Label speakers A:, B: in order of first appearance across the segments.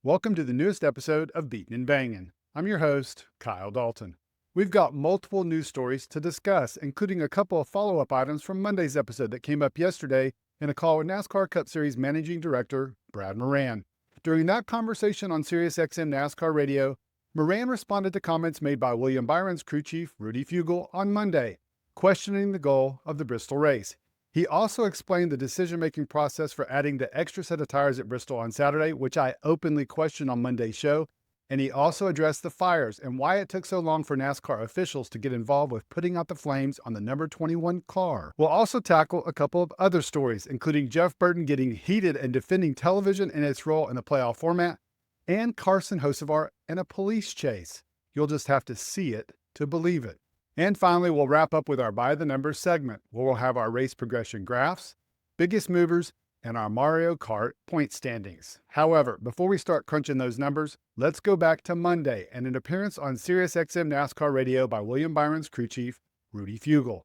A: Welcome to the newest episode of Beatin' and Bangin'. I'm your host, Kyle Dalton. We've got multiple news stories to discuss, including a couple of follow-up items from Monday's episode that came up yesterday in a call with NASCAR Cup Series Managing Director Brad Moran. During that conversation on SiriusXM NASCAR Radio, Moran responded to comments made by William Byron's crew chief, Rudy Fugle, on Monday, questioning the goal of the Bristol race. He also explained the decision-making process for adding the extra set of tires at Bristol on Saturday, which I openly questioned on Monday's show, and he also addressed the fires and why it took so long for NASCAR officials to get involved with putting out the flames on the number 21 car. We'll also tackle a couple of other stories, including Jeff Burton getting heated and defending television and its role in the playoff format, and Carson Hocevar and a police chase. You'll just have to see it to believe it. And finally, we'll wrap up with our By the Numbers segment, where we'll have our race progression graphs, biggest movers, and our Mario Kart point standings. However, before we start crunching those numbers, let's go back to Monday and an appearance on SiriusXM NASCAR Radio by William Byron's crew chief, Rudy Fugle.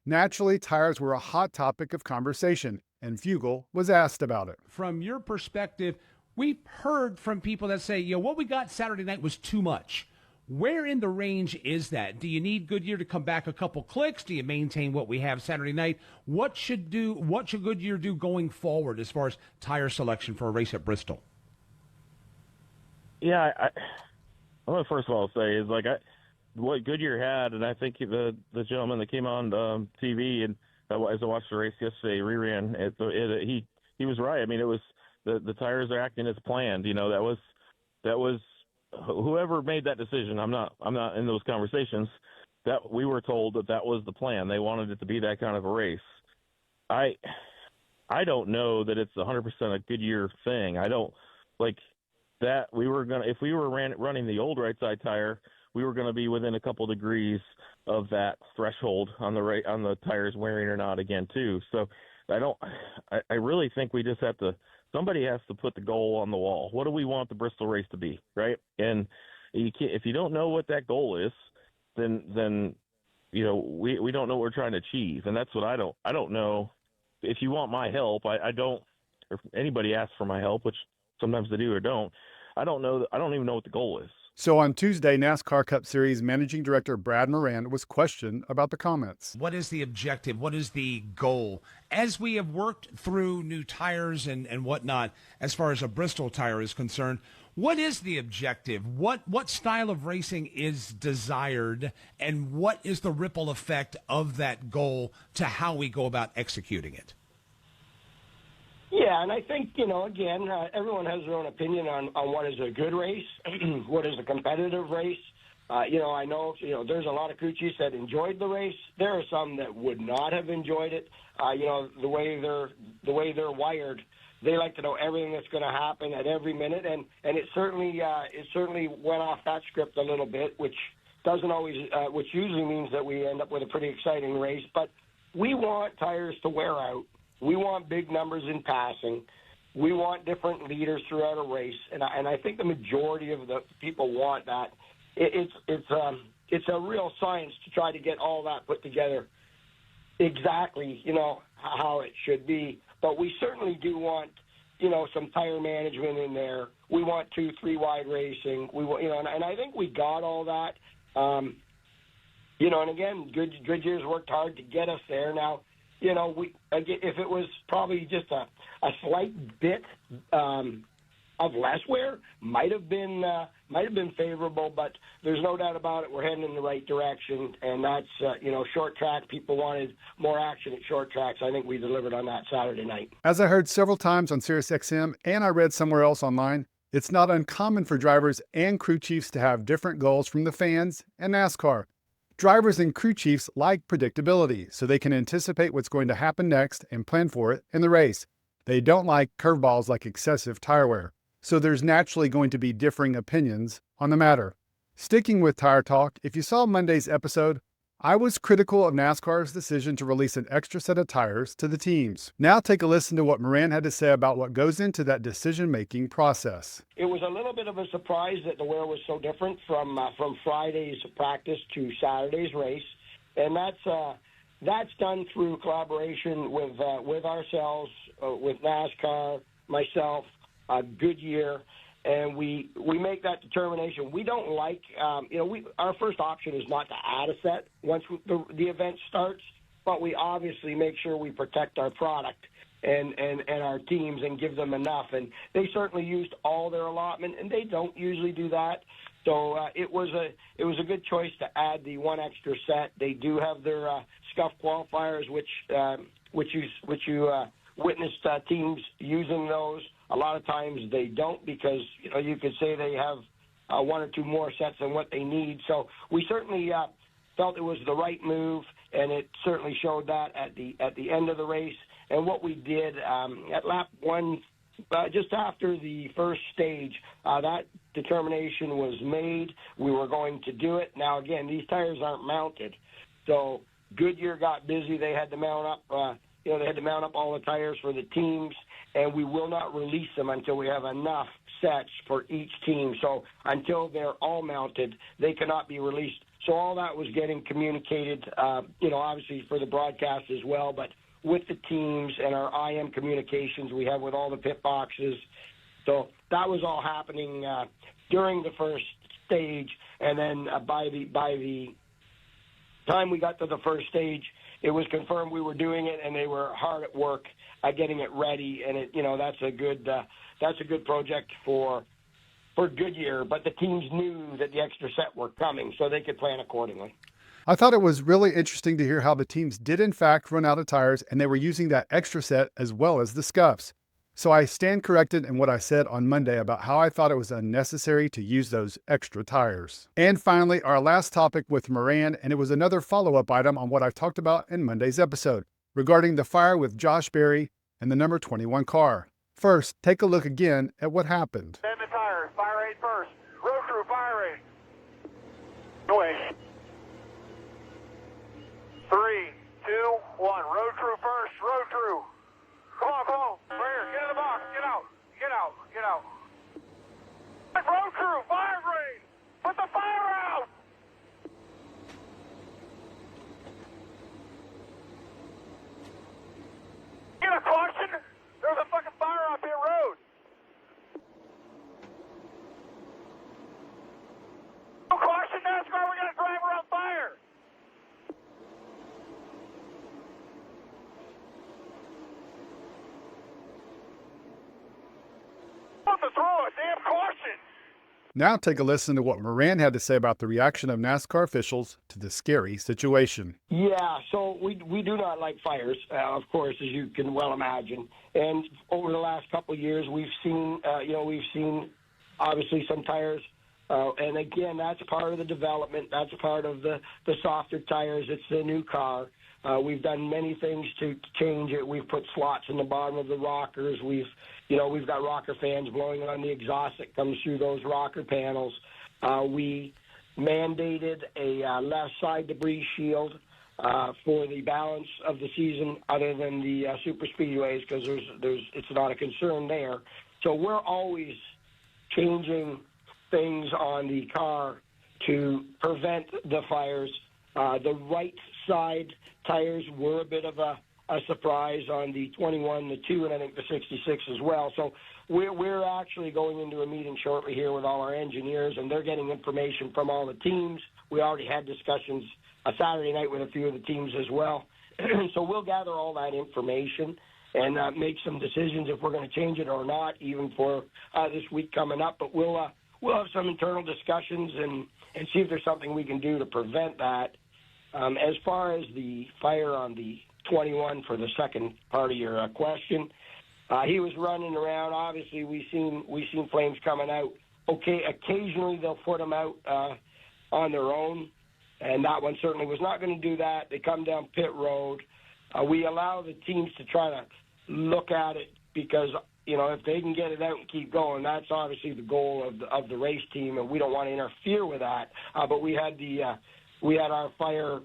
A: Naturally, tires were a hot topic of conversation, and Fugle was asked about it.
B: From your perspective, we've heard from people that say, what we got Saturday night was too much. Where in the range is that? Do you need Goodyear to come back a couple clicks? Do you maintain what we have Saturday night? What should Goodyear do going forward as far as tire selection for a race at Bristol?
C: Yeah, I want to first of all say is what Goodyear had, and I think the gentleman that came on TV and as I watched the race yesterday reran it, he was right. I mean, it was the tires are acting as planned. That was. Whoever made that decision, I'm not in those conversations. That we were told that was the plan. They wanted it to be that kind of a race. I don't know that it's 100% a Goodyear thing. I don't like that. If we were running the old right side tire, we were gonna be within a couple degrees of that threshold on the tires wearing or not again too. So I really think we just have to. Somebody has to put the goal on the wall. What do we want the Bristol race to be, right? And if you don't know what that goal is, then we don't know what we're trying to achieve, and that's what I don't know. If you want my help, I don't. Or if anybody asks for my help, which sometimes they do or don't, I don't know. I don't even know what the goal is.
A: So on Tuesday, NASCAR Cup Series Managing Director Brad Moran was questioned about the comments.
B: What is the objective? What is the goal? As we have worked through new tires and whatnot, as far as a Bristol tire is concerned, what is the objective? What style of racing is desired, and what is the ripple effect of that goal to how we go about executing it?
D: Yeah, and I think, again, everyone has their own opinion on what is a good race, what is a competitive race. I know, there's a lot of crew chiefs that enjoyed the race. There are some that would not have enjoyed it. The way they're wired, they like to know everything that's going to happen at every minute, and it certainly went off that script a little bit, which usually means that we end up with a pretty exciting race. But we want tires to wear out. We want big numbers in passing. We want different leaders throughout a race, and I think the majority of the people want that. It's a real science to try to get all that put together exactly, how it should be. But we certainly do want, some tire management in there. We want 2-3 wide racing. We want, and I think we got all that. And again, Goodyear's worked hard to get us there. Now, if it was probably just a slight bit of less wear, might have been favorable. But there's no doubt about it. We're heading in the right direction, and that's short track. People wanted more action at short tracks. I think we delivered on that Saturday night.
A: As I heard several times on SiriusXM, and I read somewhere else online, it's not uncommon for drivers and crew chiefs to have different goals from the fans and NASCAR. Drivers and crew chiefs like predictability, so they can anticipate what's going to happen next and plan for it in the race. They don't like curveballs like excessive tire wear, so there's naturally going to be differing opinions on the matter. Sticking with tire talk, if you saw Monday's episode, I was critical of NASCAR's decision to release an extra set of tires to the teams. Now take a listen to what Moran had to say about what goes into that decision-making process.
D: It was a little bit of a surprise that the wear was so different from Friday's practice to Saturday's race, and that's done through collaboration with ourselves, with NASCAR, myself, Goodyear, and we make that determination. We don't like, our first option is not to add a set once the event starts, but we obviously make sure we protect our product and our teams and give them enough. And they certainly used all their allotment, and they don't usually do that. So it was a good choice to add the one extra set. They do have their scuff qualifiers, which you witnessed teams using those. A lot of times they don't because you could say they have one or two more sets than what they need. So we certainly felt it was the right move, and it certainly showed that at the end of the race. And what we did at lap one, just after the first stage, that determination was made. We were going to do it. Now, again, these tires aren't mounted. So Goodyear got busy. They had to mount up, they had to mount up all the tires for the teams, and we will not release them until we have enough sets for each team. So until they're all mounted, they cannot be released. So all that was getting communicated, obviously for the broadcast as well, but with the teams and our IM communications we have with all the pit boxes. So that was all happening during the first stage, and then by the time we got to the first stage, it was confirmed we were doing it, and they were hard at work at getting it ready. And that's a good project for Goodyear. But the teams knew that the extra set were coming, so they could plan accordingly.
A: I thought it was really interesting to hear how the teams did in fact run out of tires, and they were using that extra set as well as the scuffs. So I stand corrected in what I said on Monday about how I thought it was unnecessary to use those extra tires. And finally, our last topic with Moran, and it was another follow-up item on what I talked about in Monday's episode regarding the fire with Josh Berry and the number 21 car. First, take a look again at what happened.
E: Bend the tires, fire rate first. Road crew, fire rate. No way. 3, 2, 1. Road crew first, road crew. Come on. Here, get in the box. Get out. Road crew, fire rate. Put the fire out. Get a caution. There's a fucking fire off here road. No caution, NASCAR. We got a driver on fire. To throw a damn caution.
A: Now take a listen to what Moran had to say about the reaction of NASCAR officials to the scary situation.
D: Yeah, so we do not like fires, of course, as you can well imagine. And over the last couple of years, we've seen obviously some tires. And again, that's part of the development. That's part of the softer tires. It's the new car. We've done many things to change it. We've put slots in the bottom of the rockers. We've got rocker fans blowing on the exhaust that comes through those rocker panels. We mandated a left side debris shield for the balance of the season, other than the super speedways, because it's not a concern there. So we're always changing things on the car to prevent the fires. The right side tires were a bit of a surprise on the 21, the 2, and I think the 66 as well. So we're actually going into a meeting shortly here with all our engineers, and they're getting information from all the teams. We already had discussions Saturday night with a few of the teams as well. So we'll gather all that information and make some decisions if we're going to change it or not, even for this week coming up. But we'll have some internal discussions and see if there's something we can do to prevent that. As far as the fire on the 21, for the second part of your question, he was running around. Obviously, we seen flames coming out. Okay, occasionally they'll put them out on their own, and that one certainly was not going to do that. They come down pit road. We allow the teams to try to look at it because, if they can get it out and keep going, that's obviously the goal of the race team, and we don't want to interfere with that. But we had our fire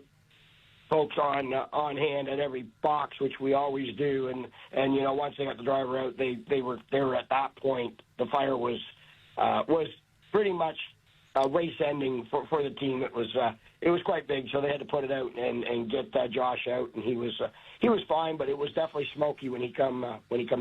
D: folks on hand at every box, which we always do, and once they got the driver out, they were at that point. The fire was pretty much race ending for the team. It was quite big, so they had to put it out and get Josh out, and he was fine, but it was definitely smoky when he come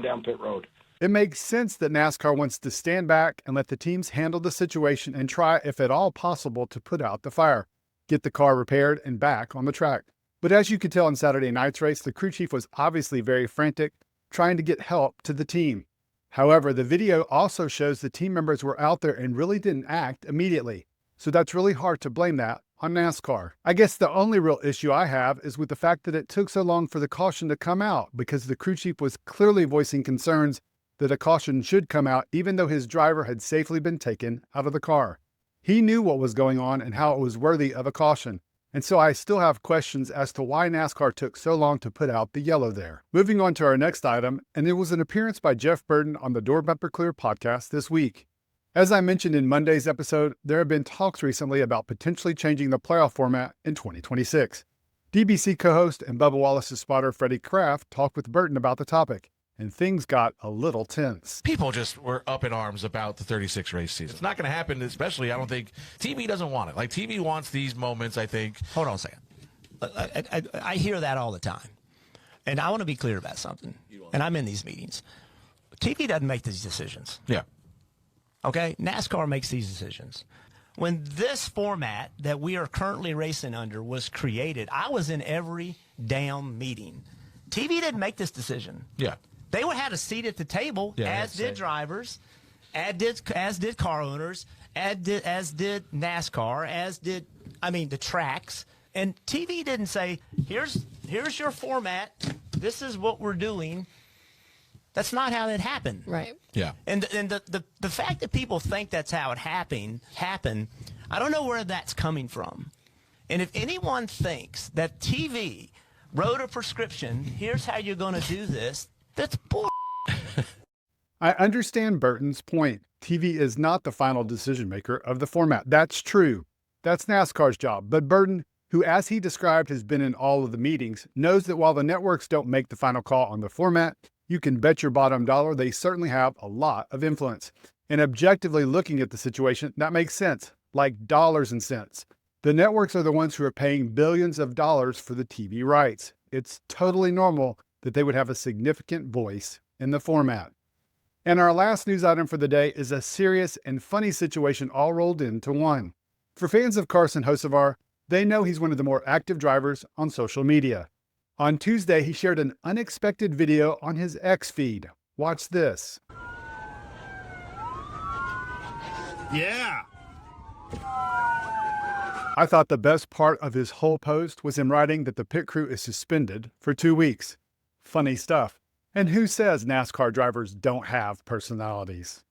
D: down pit road.
A: It makes sense that NASCAR wants to stand back and let the teams handle the situation and try, if at all possible, to put out the fire, get the car repaired and back on the track. But as you could tell in Saturday night's race, the crew chief was obviously very frantic, trying to get help to the team. However, the video also shows the team members were out there and really didn't act immediately. So that's really hard to blame that on NASCAR. I guess the only real issue I have is with the fact that it took so long for the caution to come out, because the crew chief was clearly voicing concerns that a caution should come out even though his driver had safely been taken out of the car. He knew what was going on and how it was worthy of a caution. And so I still have questions as to why NASCAR took so long to put out the yellow there. Moving on to our next item, and there was an appearance by Jeff Burton on the Door Bumper Clear podcast this week. As I mentioned in Monday's episode, there have been talks recently about potentially changing the playoff format in 2026. DBC co-host and Bubba Wallace's spotter Freddie Kraft talked with Burton about the topic, and things got a little tense.
F: People just were up in arms about the 36 race season. It's not going to happen, especially, I don't think, TV doesn't want it. Like, TV wants these moments, I think.
G: Hold on a second. I hear that all the time. And I want to be clear about something. And I'm in these meetings. TV doesn't make these decisions.
F: Yeah.
G: Okay? NASCAR makes these decisions. When this format that we are currently racing under was created, I was in every damn meeting. TV didn't make this decision.
F: Yeah.
G: They would have a seat at the table, as did drivers, as did car owners, as did NASCAR, the tracks. And TV didn't say, here's your format. This is what we're doing. That's not how it happened.
H: Right.
F: Yeah.
G: And the fact that people think that's how it happened, I don't know where that's coming from. And if anyone thinks that TV wrote a prescription, here's how you're going to do this, that's bull.
A: I understand Burton's point. TV is not the final decision maker of the format. That's true. That's NASCAR's job. But Burton, who, as he described, has been in all of the meetings, knows that while the networks don't make the final call on the format, you can bet your bottom dollar they certainly have a lot of influence. And objectively looking at the situation, that makes sense, like dollars and cents. The networks are the ones who are paying billions of dollars for the TV rights. It's totally normal that they would have a significant voice in the format. And our last news item for the day is a serious and funny situation all rolled into one. For fans of Carson Hocevar, they know he's one of the more active drivers on social media. On Tuesday, he shared an unexpected video on his X feed. Watch this.
I: Yeah.
A: I thought the best part of his whole post was him writing that the pit crew is suspended for 2 weeks. Funny stuff. And who says NASCAR drivers don't have personalities?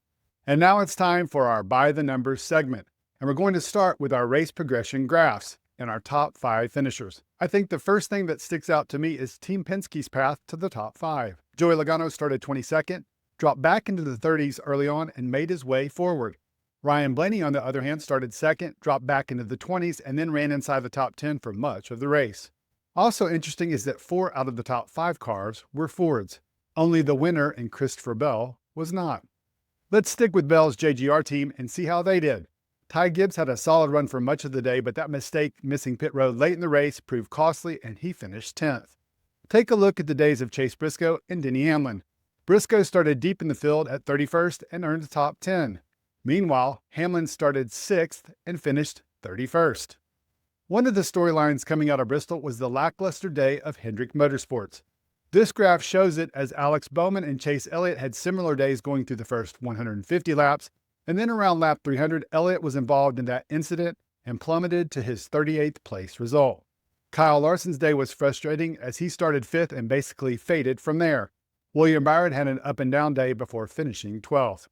A: And now it's time for our By the Numbers segment. And we're going to start with our race progression graphs and our top 5 finishers. I think the first thing that sticks out to me is Team Penske's path to the top 5. Joey Logano started 22nd, dropped back into the 30s early on, and made his way forward. Ryan Blaney, on the other hand, started second, dropped back into the 20s, and then ran inside the top 10 for much of the race. Also interesting is that 4 out of the top 5 cars were Fords. Only the winner in Christopher Bell was not. Let's stick with Bell's JGR team and see how they did. Ty Gibbs had a solid run for much of the day, but that mistake missing pit road late in the race proved costly, and he finished 10th. Take a look at the days of Chase Briscoe and Denny Hamlin. Briscoe started deep in the field at 31st and earned the top 10. Meanwhile, Hamlin started 6th and finished 31st. One of the storylines coming out of Bristol was the lackluster day of Hendrick Motorsports. This graph shows it as Alex Bowman and Chase Elliott had similar days going through the first 150 laps, and then around lap 300, Elliott was involved in that incident and plummeted to his 38th place result. Kyle Larson's day was frustrating as he started 5th and basically faded from there. William Byron had an up and down day before finishing 12th.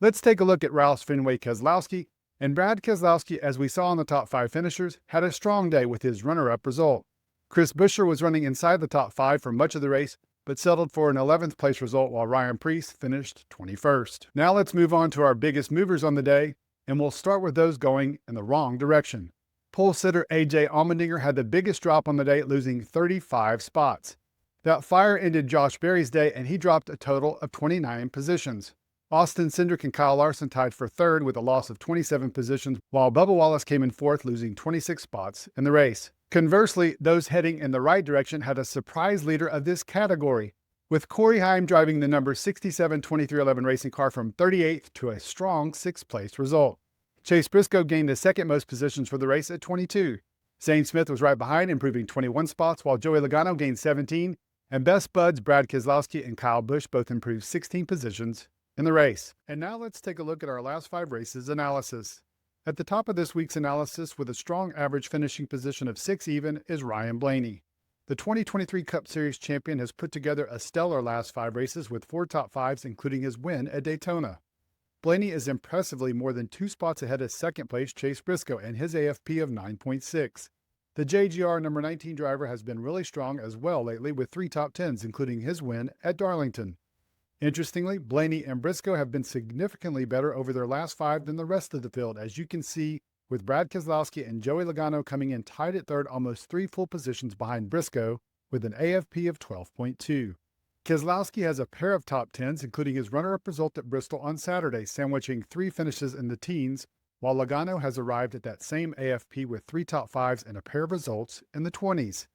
A: Let's take a look at Roush Fenway Keselowski, and Brad Keselowski, as we saw in the top 5 finishers, had a strong day with his runner-up result. Chris Buescher was running inside the top 5 for much of the race, but settled for an 11th place result while Ryan Preece finished 21st. Now let's move on to our biggest movers on the day, and we'll start with those going in the wrong direction. Pole sitter A.J. Allmendinger had the biggest drop on the day, losing 35 spots. That fire ended Josh Berry's day, and he dropped a total of 29 positions. Austin Cindric and Kyle Larson tied for 3rd with a loss of 27 positions, while Bubba Wallace came in 4th, losing 26 spots in the race. Conversely, those heading in the right direction had a surprise leader of this category, with Corey Heim driving the number 67-2311 racing car from 38th to a strong 6th place result. Chase Briscoe gained the second most positions for the race at 22. Zane Smith was right behind, improving 21 spots, while Joey Logano gained 17, and best buds Brad Keselowski and Kyle Busch both improved 16 positions in the race. And now let's take a look at our last 5 races analysis. At the top of this week's analysis, with a strong average finishing position of 6 even, is Ryan Blaney. The 2023 Cup Series champion has put together a stellar last 5 races with 4 top 5s, including his win at Daytona. Blaney is impressively more than 2 spots ahead of second place Chase Briscoe and his AFP of 9.6. The JGR number 19 driver has been really strong as well lately with 3 top 10s, including his win at Darlington. Interestingly, Blaney and Briscoe have been significantly better over their last 5 than the rest of the field, as you can see, with Brad Keselowski and Joey Logano coming in tied at third, almost 3 full positions behind Briscoe with an AFP of 12.2. Keselowski has a pair of top 10s, including his runner-up result at Bristol on Saturday, sandwiching 3 finishes in the teens, while Logano has arrived at that same AFP with 3 top 5s and a pair of results in the 20s.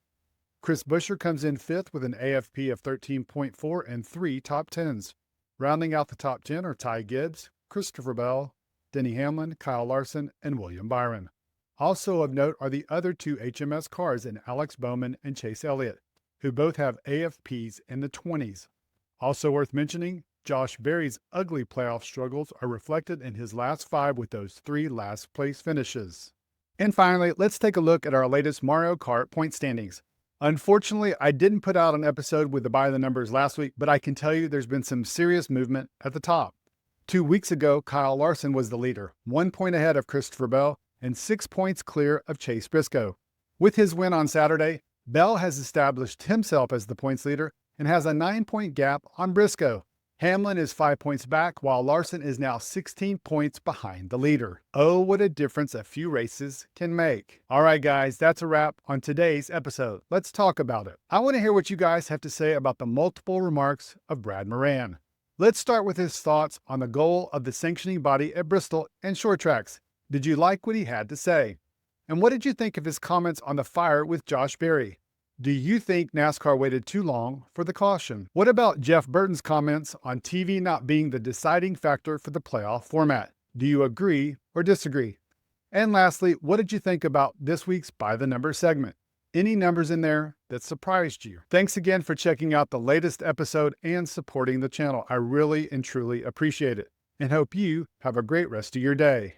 A: Chris Buescher comes in 5th with an AFP of 13.4 and 3 top 10s. Rounding out the top 10 are Ty Gibbs, Christopher Bell, Denny Hamlin, Kyle Larson, and William Byron. Also of note are the other 2 HMS cars in Alex Bowman and Chase Elliott, who both have AFPs in the 20s. Also worth mentioning, Josh Berry's ugly playoff struggles are reflected in his last 5 with those 3 last place finishes. And finally, let's take a look at our latest Mario Kart point standings. Unfortunately, I didn't put out an episode with the by the numbers last week, but I can tell you there's been some serious movement at the top. 2 weeks ago, Kyle Larson was the leader, 1 point ahead of Christopher Bell and 6 points clear of Chase Briscoe. With his win on Saturday, Bell has established himself as the points leader and has a 9-point gap on Briscoe. Hamlin is 5 points back, while Larson is now 16 points behind the leader. Oh, what a difference a few races can make. All right, guys, that's a wrap on today's episode. Let's talk about it. I want to hear what you guys have to say about the multiple remarks of Brad Moran. Let's start with his thoughts on the goal of the sanctioning body at Bristol and short tracks. Did you like what he had to say? And what did you think of his comments on the fire with Josh Berry? Do you think NASCAR waited too long for the caution? What about Jeff Burton's comments on TV not being the deciding factor for the playoff format? Do you agree or disagree? And lastly, what did you think about this week's By the Numbers segment? Any numbers in there that surprised you? Thanks again for checking out the latest episode and supporting the channel. I really and truly appreciate it, and hope you have a great rest of your day.